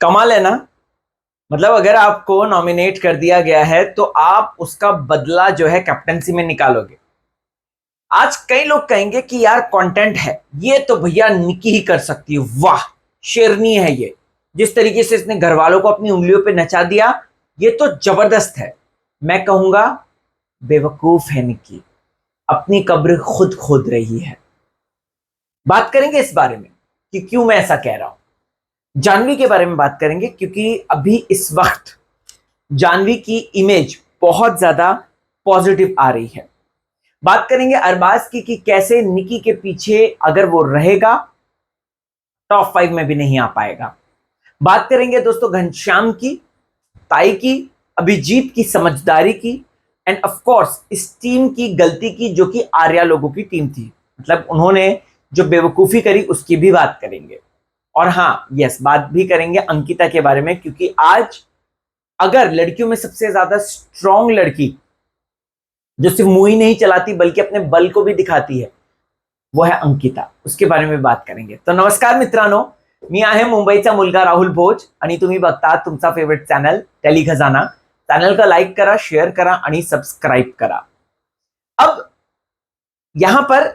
कमाल है ना। मतलब अगर आपको नॉमिनेट कर दिया गया है तो आप उसका बदला जो है कैप्टनसी में निकालोगे। आज कई लोग कहेंगे कि यार कंटेंट है, ये तो भैया निकी ही कर सकती है, वाह शेरनी है ये, जिस तरीके से इसने घर वालों को अपनी उंगलियों पे नचा दिया, ये तो जबरदस्त है। मैं कहूंगा बेवकूफ है निकी, अपनी कब्र खुद खोद रही है। बात करेंगे इस बारे में कि क्यों मैं ऐसा कह रहा हूं। जानवी के बारे में बात करेंगे क्योंकि अभी इस वक्त जानवी की इमेज बहुत ज्यादा पॉजिटिव आ रही है। बात करेंगे अरबाज की कि कैसे निकी के पीछे अगर वो रहेगा टॉप 5 में भी नहीं आ पाएगा। बात करेंगे दोस्तों घनश्याम की, ताई की, अभिजीत की समझदारी की, एंड ऑफ कोर्स इस टीम की गलती की जो कि आर्या लोगों की टीम थी, मतलब उन्होंने जो बेवकूफी करी उसकी भी बात करेंगे। और हाँ यस, बात भी करेंगे अंकिता के बारे में क्योंकि आज अगर लड़कियों में सबसे ज्यादा स्ट्रॉन्ग लड़की जो सिर्फ मुंह ही नहीं चलाती बल्कि अपने बल को भी दिखाती है वो है अंकिता, उसके बारे में बात करेंगे। तो नमस्कार मित्रांनो, मी आहे मुंबईचा मुलगा राहुल भोज आणि तुम्ही बघता तुमचा फेवरेट चॅनल टेली खजाना। चॅनल का लाईक करा, शेअर करा आणि सबस्क्राईब करा। अब यहां पर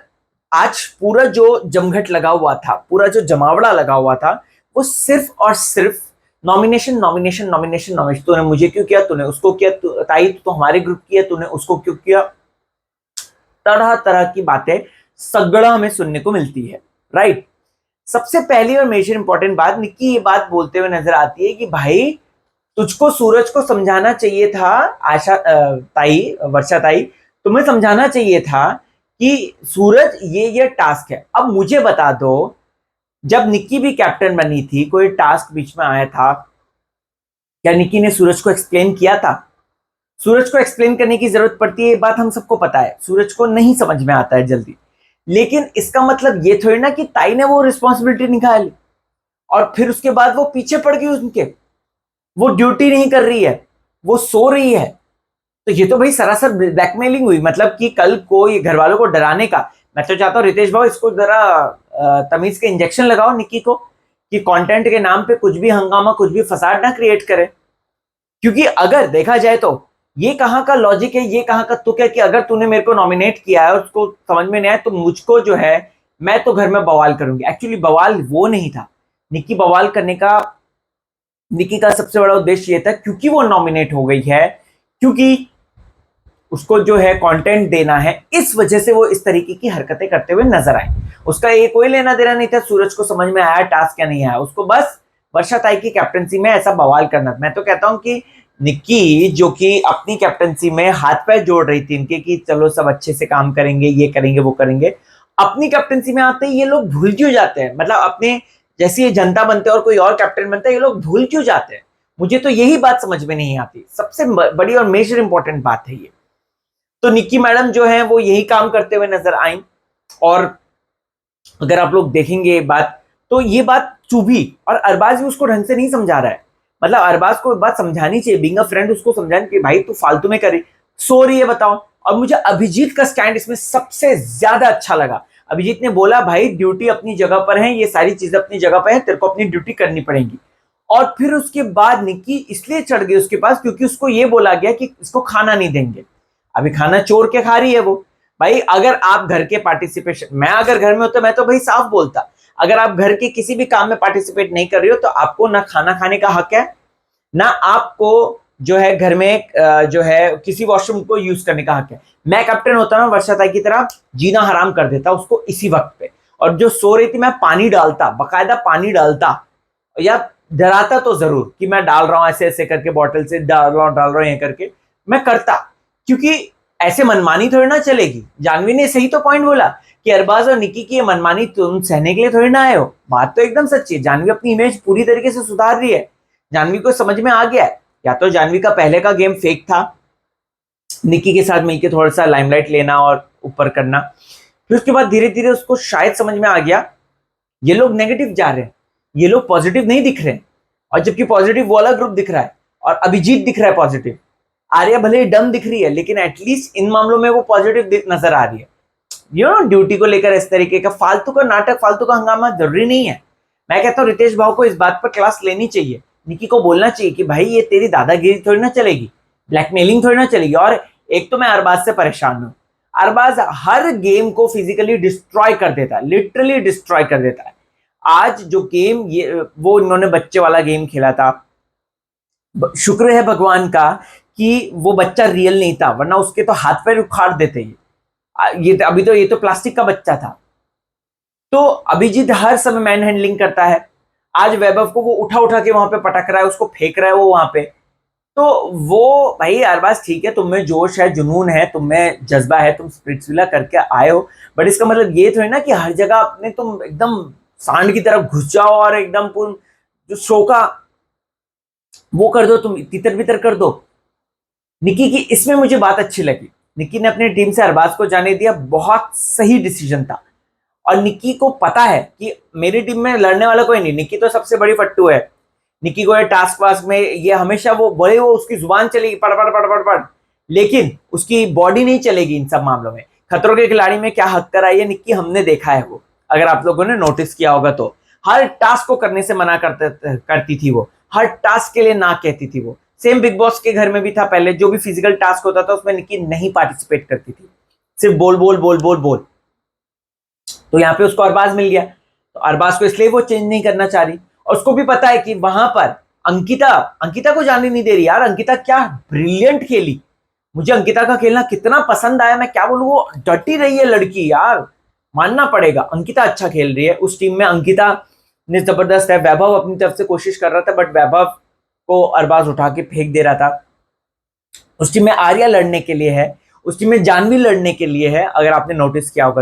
आज पूरा जो जमघट लगा हुआ था, पूरा जो जमावड़ा लगा हुआ था, वो सिर्फ और सिर्फ नॉमिनेशन नॉमिनेशन नॉमिनेशन नॉमिनेशन। तूने मुझे क्यों किया, तूने उसको किया, ताई तो हमारे ग्रुप की है, तूने उसको क्यों किया, तरह तरह की बातें सगड़ा हमें सुनने को मिलती है, राइट। सबसे पहली और मेजर इंपॉर्टेंट बात, निक्की ये बात बोलते हुए नजर आती है कि भाई तुझको सूरज को समझाना चाहिए था, आशा ताई, वर्षा ताई, तुम्हें समझाना चाहिए था कि सूरज ये टास्क है। अब मुझे बता दो, जब निक्की भी कैप्टन बनी थी, कोई टास्क बीच में आया था, क्या निक्की ने सूरज को एक्सप्लेन किया था? सूरज को एक्सप्लेन करने की जरूरत पड़ती है, ये बात हम सबको पता है, सूरज को नहीं समझ में आता है जल्दी। लेकिन इसका मतलब ये थोड़ी ना कि ताई ने वो रिस्पॉन्सिबिलिटी निकाली और फिर उसके बाद वो पीछे पड़ गई उनके, वो ड्यूटी नहीं कर रही है, वो सो रही है। तो ये तो भाई सरासर ब्लैकमेलिंग हुई। मतलब कि कल को ये घर वालों को डराने का, मैं तो चाहता हूँ रितेश भाई इसको जरा तमीज के इंजेक्शन लगाओ निक्की को कि कंटेंट के नाम पे कुछ भी हंगामा, कुछ भी फसाद ना क्रिएट करे। क्योंकि अगर देखा जाए तो ये कहां का लॉजिक है, ये कहां का तुक है कि अगर तूने मेरे को नॉमिनेट किया है और उसको समझ में नहीं आया तो मुझको जो है, मैं तो घर में बवाल करूंगी। एक्चुअली बवाल वो नहीं था, निक्की बवाल करने का, निक्की का सबसे बड़ा उद्देश्य ये था क्योंकि वो नॉमिनेट हो गई है, क्योंकि उसको जो है कंटेंट देना है, इस वजह से वो इस तरीके की हरकतें करते हुए नजर आए। उसका ये कोई लेना देना नहीं था सूरज को समझ में आया टास्क या नहीं आया, उसको बस वर्षा ताई की कैप्टनसी में ऐसा बवाल करना। मैं तो कहता हूं कि निक्की जो कि अपनी कैप्टनसी में हाथ पैर जोड़ रही थी इनके कि चलो सब अच्छे से काम करेंगे, ये करेंगे वो करेंगे, अपनी कैप्टनसी में आते ही ये लोग भूल क्यों जाते हैं? मतलब अपने जैसे ये जनता बनते हैं और कोई और कैप्टन बनता है, ये लोग भूल क्यों जाते हैं? मुझे तो यही बात समझ में नहीं आती। सबसे बड़ी और मेजर इंपॉर्टेंट बात है ये। तो निक्की मैडम जो है वो यही काम करते हुए नजर आई। और अगर आप लोग देखेंगे बात, तो ये बात चुभी और अरबाज भी उसको ढंग से नहीं समझा रहा है। मतलब अरबाज को बात समझानी चाहिए, बीइंग अ फ्रेंड उसको समझानी कि भाई तू फालतू में करे, सो रही है बताओ। और मुझे अभिजीत का स्टैंड इसमें सबसे ज्यादा अच्छा लगा। अभिजीत ने बोला भाई ड्यूटी अपनी जगह पर है, ये सारी चीजें अपनी जगह पर है, तेरे को अपनी ड्यूटी करनी पड़ेगी। और फिर उसके बाद निक्की इसलिए चढ़ गई उसके पास क्योंकि उसको ये बोला गया कि इसको खाना नहीं देंगे। अभी खाना चोर के खा रही है वो। भाई अगर आप घर के पार्टिसिपेशन, मैं अगर घर में होता मैं तो भाई साफ बोलता, अगर आप घर के किसी भी काम में पार्टिसिपेट नहीं कर रही हो तो आपको ना खाना खाने का हक है, ना आपको जो है घर में जो है किसी वॉशरूम को यूज करने का हक है। मैं कैप्टन होता ना वर्षा ताई की तरह जीना हराम कर देता उसको इसी वक्त पे। और जो सो रही थी मैं पानी डालता, बकायदा पानी डालता, या डराता तो जरूर कि मैं डाल रहा हूं ऐसे ऐसे करके, बॉटल से डाल रहा हूं ये करके मैं करता। क्योंकि ऐसे मनमानी थोड़ी ना चलेगी। जानवी ने सही तो पॉइंट बोला कि अरबाज और निक्की की ये मनमानी तुम सहने के लिए थोड़ी ना आए हो। बात तो एकदम सच्ची है, जानवी अपनी इमेज पूरी तरीके से सुधार रही है। जानवी को समझ में आ गया है, या तो जानवी का पहले का गेम फेक था, निक्की के साथ मिलकर थोड़ा सा लाइमलाइट लेना और ऊपर करना, फिर उसके बाद धीरे धीरे उसको शायद समझ में आ गया ये लोग नेगेटिव जा रहे हैं, ये लोग पॉजिटिव नहीं दिख रहे हैं। और जबकि पॉजिटिव वाला ग्रुप दिख रहा है और अभिजीत दिख रहा है पॉजिटिव, आर्या भले ही डम दिख रही है लेकिन एटलीस्ट इन मामलों में वो पॉजिटिव नजर आ रही है। यू नो, ड्यूटी को लेकर इस तरीके का फालतू का नाटक, फालतू का हंगामा जरूरी नहीं है। मैं कहता हूँ रितेश भाव को इस बात पर क्लास लेनी चाहिए। निकी को बोलना चाहिए कि भाई ये तेरी दादागिरी थोड़ी ना चलेगी, ब्लैकमेलिंग थोड़ी ना चलेगी। और एक तो मैं अरबाज से परेशान हूं, अरबाज हर गेम को फिजिकली डिस्ट्रॉय कर देता है, लिटरली डिस्ट्रॉय कर देता है। आज जो गेम ये वो इन्होंने बच्चे वाला गेम खेला था, शुक्र है भगवान का कि वो बच्चा रियल नहीं था, वरना उसके तो हाथ पैर उखाड़ देते ये अभी तो ये तो प्लास्टिक का बच्चा था। तो अभिजीत हर समय मैन हैंडलिंग करता है। आज वैभव को वो उठा उठा के वहां पे पटक रहा है, उसको फेंक रहा है वो वहां पे। तो वो भाई अरबाज ठीक है, तुम में जोश है, जुनून है, तुम में जज्बा है, तुम स्पिरिट्सविला करके आए हो, बट इसका मतलब ये तो है ना कि हर जगह अपने तुम एकदम सांड की तरफ घुस जाओ और एकदम पूर्ण जो शो का वो कर दो, तुम तितर बितर कर दो। निकी की इसमें मुझे बात अच्छी लगी, निकी ने अपनी टीम से अरबाज को जाने दिया, बहुत सही डिसीजन था। और निक्की को पता है कि मेरी टीम में लड़ने वाला कोई नहीं, निक्की तो सबसे बड़ी फट्टू है। निक्की को ये टास्क वास्क में ये हमेशा वो बड़े, वो उसकी जुबान चलेगी पड़ पड़ पड़ पड़ पड़, लेकिन उसकी बॉडी नहीं चलेगी इन सब मामलों में। खतरों के खिलाड़ी में क्या हक कर आई है निक्की, हमने देखा है वो, अगर आप लोगों ने नोटिस किया होगा तो हर टास्क को करने से मना करती थी वो, हर टास्क के लिए ना कहती थी वो। सेम बिग बॉस के घर में भी था, पहले जो भी फिजिकल टास्क होता था उसमें निक्की नहीं पार्टिसिपेट करती थी, सिर्फ बोल बोल बोल बोल बोल। तो यहाँ पे उसको अरबाज मिल गया, तो अरबाज को इसलिए वो चेंज नहीं करना चाह रही। और उसको भी पता है कि वहां पर अंकिता अंकिता को जाने नहीं दे रही। यार अंकिता क्या ब्रिलियंट खेली, मुझे अंकिता का खेलना कितना पसंद आया, मैं क्या बोलूं, वो डटी रही है लड़की यार, मानना पड़ेगा। अंकिता अच्छा खेल रही है उस टीम में, अंकिता ने जबरदस्त है। वैभव अपनी तरफ से कोशिश कर रहा था, बट वैभव को अरबाज उठा के फेंक दे रहा था। उस टीम में आर्या लड़ने के लिए है, उस टीम में जानवी लड़ने के लिए है, अगर आपने नोटिस किया होगा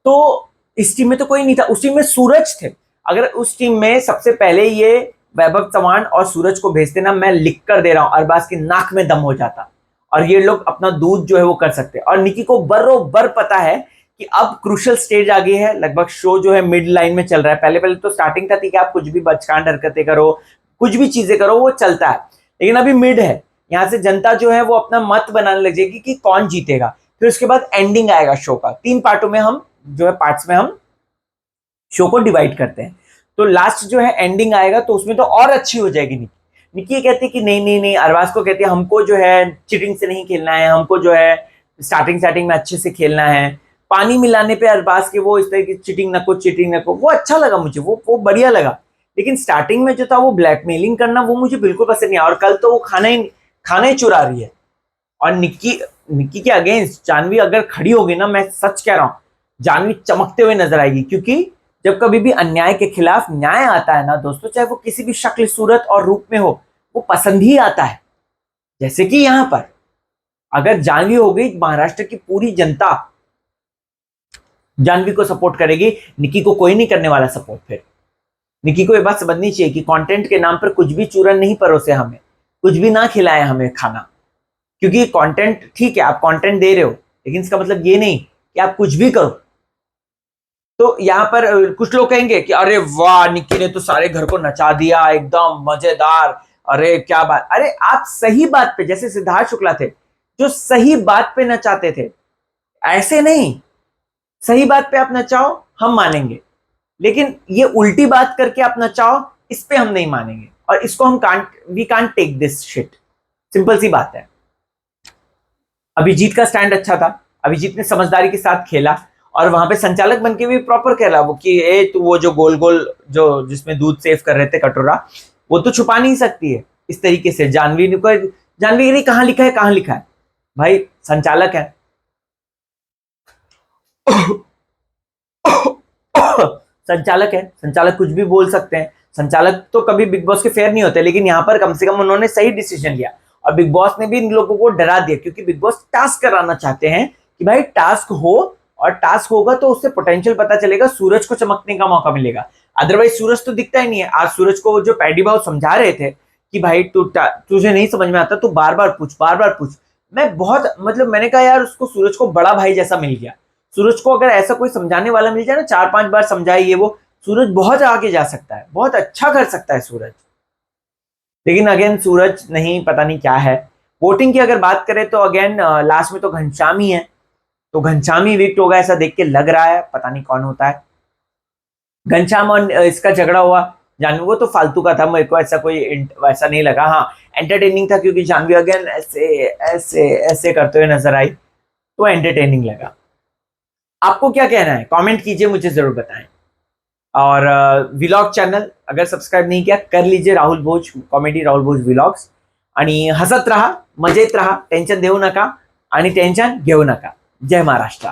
तो इस टीम में तो कोई नहीं था, उस टीम में सूरज थे। अगर उस टीम में सबसे पहले ये वैभव चव्हाण और सूरज को भेजते ना, मैं लिख कर दे रहा हूं अरबाज की नाक में दम हो जाता और ये लोग अपना दूध जो है वो कर सकते। और निकी को बरोबर पता है कि अब क्रूशियल स्टेज आ गई है, लगभग शो जो है मिड लाइन में चल रहा है। पहले पहले तो स्टार्टिंग था कि आप कुछ भी बचकांड हरकतें करो, कुछ भी चीजें करो, वो चलता है, लेकिन अभी मिड है। यहां से जनता जो है वो अपना मत बनाने लगेगी कि कौन जीतेगा। फिर उसके बाद एंडिंग आएगा शो का, 3 पार्टों में हम जो है पार्ट्स में हम शो को डिवाइड करते हैं। तो लास्ट जो है एंडिंग आएगा, तो उसमें तो और अच्छी हो जाएगी निकी। निकी ये कहती है कि नहीं नहीं नहीं, अरबाज को कहती है हमको जो है चीटिंग से नहीं खेलना है, हमको जो है स्टार्टिंग में अच्छे से खेलना है। पानी मिलाने पे अरबाज के वो इस तरह की चीटिंग नको, वो अच्छा लगा मुझे, वो बढ़िया लगा। लेकिन स्टार्टिंग में जो था वो ब्लैकमेलिंग करना, वो मुझे बिल्कुल पसंद नहीं। और कल तो वो खाना ही चुरा रही है। और निक्की के अगेंस्ट जानवी अगर खड़ी होगी ना, मैं सच कह रहा हूं, जानवी चमकते हुए नजर आएगी। क्योंकि जब कभी भी अन्याय के खिलाफ न्याय आता है ना दोस्तों, चाहे वो किसी भी शक्ल सूरत और रूप में हो, वो पसंद ही आता है। जैसे कि यहां पर अगर जानवी हो गई, महाराष्ट्र की पूरी जनता जानवी को सपोर्ट करेगी, निक्की को कोई नहीं करने वाला सपोर्ट। फिर निक्की को ये बात समझनी चाहिए कि कंटेंट के नाम पर कुछ भी चूरन नहीं परोसे हमें, कुछ भी ना खिलाए हमें खाना। क्योंकि कंटेंट ठीक है, आप कंटेंट दे रहे हो, लेकिन इसका मतलब ये नहीं कि आप कुछ भी करो। तो यहाँ पर कुछ लोग कहेंगे कि अरे वाह, निक्की ने तो सारे घर को नचा दिया, एकदम मजेदार, अरे क्या बात। अरे आप सही बात पे, जैसे सिद्धार्थ शुक्ला थे जो सही बात पे नचाते थे, ऐसे नहीं, सही बात पे आप नचाओ हम मानेंगे, लेकिन ये उल्टी बात करके आप नचाओ, इस पे हम नहीं मानेंगे। और इसको हम we can't take this shit, simple सी बात है। अभिजीत का स्टैंड अच्छा था, अभिजीत ने समझदारी के साथ खेला और वहां पे संचालक बन के भी प्रॉपर खेला वो कि ए तू वो जो गोल गोल जो जिसमें दूध सेव कर रहे थे कटोरा, वो तो छुपा नहीं सकती है इस तरीके से। जानवी ने कहां लिखा है, कहां लिखा है भाई, संचालक है। संचालक है, संचालक कुछ भी बोल सकते हैं। संचालक तो कभी बिग बॉस के फेयर नहीं होते, लेकिन यहाँ पर कम से कम उन्होंने सही डिसीजन लिया। और बिग बॉस ने भी इन लोगों को डरा दिया, क्योंकि बिग बॉस टास्क कराना चाहते हैं कि भाई टास्क हो, और टास्क होगा तो उससे पोटेंशियल पता चलेगा, सूरज को चमकने का मौका मिलेगा। अदरवाइज सूरज तो दिखता ही नहीं है। आज सूरज को जो पैडी भाव समझा रहे थे कि भाई तुझे नहीं समझ में आता, तू बार बार पूछ, बार बार पूछ। मैं बहुत मतलब मैंने कहा यार, उसको सूरज को बड़ा भाई जैसा मिल गया। सूरज को अगर ऐसा कोई समझाने वाला मिल जाए ना, 4-5 बार समझाए ये वो, सूरज बहुत आगे जा सकता है, बहुत अच्छा कर सकता है सूरज। लेकिन अगेन सूरज नहीं, पता नहीं क्या है। वोटिंग की अगर बात करें तो अगेन लास्ट में तो घनश्याम ही है, तो घनश्याम ही विक्ट होगा ऐसा देख के लग रहा है, पता नहीं कौन होता है। घनश्याम और इसका झगड़ा हुआ, जानवी वो तो फालतू का था, मेरे को ऐसा कोई वैसा नहीं लगा। हाँ एंटरटेनिंग था क्योंकि जानवी अगेन ऐसे ऐसे ऐसे करते हुए नजर आई तो एंटरटेनिंग लगा। आपको क्या कहना है कमेंट कीजिए, मुझे जरूर बताएं। और व्लॉग चॅनल अगर सबस्क्राईब नाही किया कर लीजिए, राहुल भोज कॉमेडी, राहुल भोज व्लॉग्स। आणि हसत राहा, मजेत राहा, टेन्शन देऊ नका आणि टेन्शन घेऊ नका। जय महाराष्ट्र।